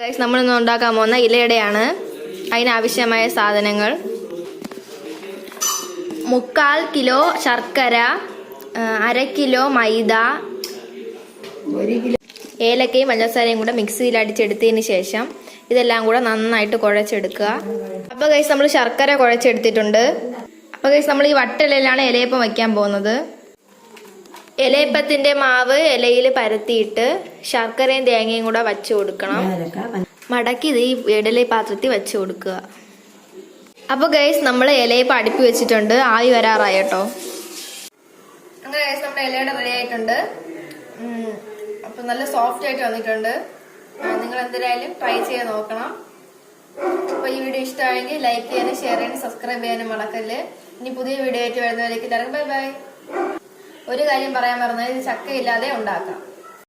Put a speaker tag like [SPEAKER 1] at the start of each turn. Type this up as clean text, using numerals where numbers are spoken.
[SPEAKER 1] Guys നമ്മളിന്ന് ഉണ്ടാക്കാൻ പോകുന്ന ഇലയടയാണ്. അതിനാവശ്യമായ സാധനങ്ങൾ: 3/4 കിലോ ശർക്കര, 1/2 കിലോ മൈദ, 1 കിലോ ഏലക്കയും പഞ്ചസാരയും കൂടെ മിക്സിയിൽ അടിച്ചെടുത്തതിന് ശേഷം ഇതെല്ലാം കൂടെ നന്നായിട്ട് കുഴച്ചെടുക്കുക. അപ്പോൾ ഗൈസ് നമ്മൾ ശർക്കര കുഴച്ചെടുത്തിട്ടുണ്ട്. അപ്പോൾ ഗൈസ് നമ്മൾ ഈ വട്ടയിലാണ് ഇലയപ്പം വയ്ക്കാൻ പോകുന്നത്. ഇലയപ്പത്തിന്റെ മാവ് ഇലയിൽ പരത്തിയിട്ട് ശർക്കരയും തേങ്ങയും കൂടെ വച്ചു കൊടുക്കണം. മടക്കി ഇത് ഈ ഇഡലി പാത്രത്തിൽ വെച്ച് കൊടുക്കുക. അപ്പൊ ഗൈസ് നമ്മൾ ഇലയപ്പം അടുപ്പി വെച്ചിട്ടുണ്ട്. ആവി വരാറായി കേട്ടോ. അങ്ങനെ ഗൈസ് നമ്മുടെ ഇലയുടെ റെഡി ആയിട്ടുണ്ട്. അപ്പൊ നല്ല സോഫ്റ്റ് ആയിട്ട് വന്നിട്ടുണ്ട്. നിങ്ങൾ എന്തായാലും ട്രൈ ചെയ്ത് നോക്കണം. അപ്പൊ ഈ വീഡിയോ ഇഷ്ടമായെങ്കിൽ ലൈക്ക് ചെയ്യാനും ഷെയർ ചെയ്യാനും സബ്സ്ക്രൈബ് ചെയ്യാനും മറക്കല്ലേ. ഇനി പുതിയ വീഡിയോ ആയിട്ട് വരുന്നവരേക്ക് ബൈ ബൈ. ഒരു കാര്യം പറയാൻ പറഞ്ഞാൽ ഇത് ചക്കയില്ലാതെ ഉണ്ടാക്കാം.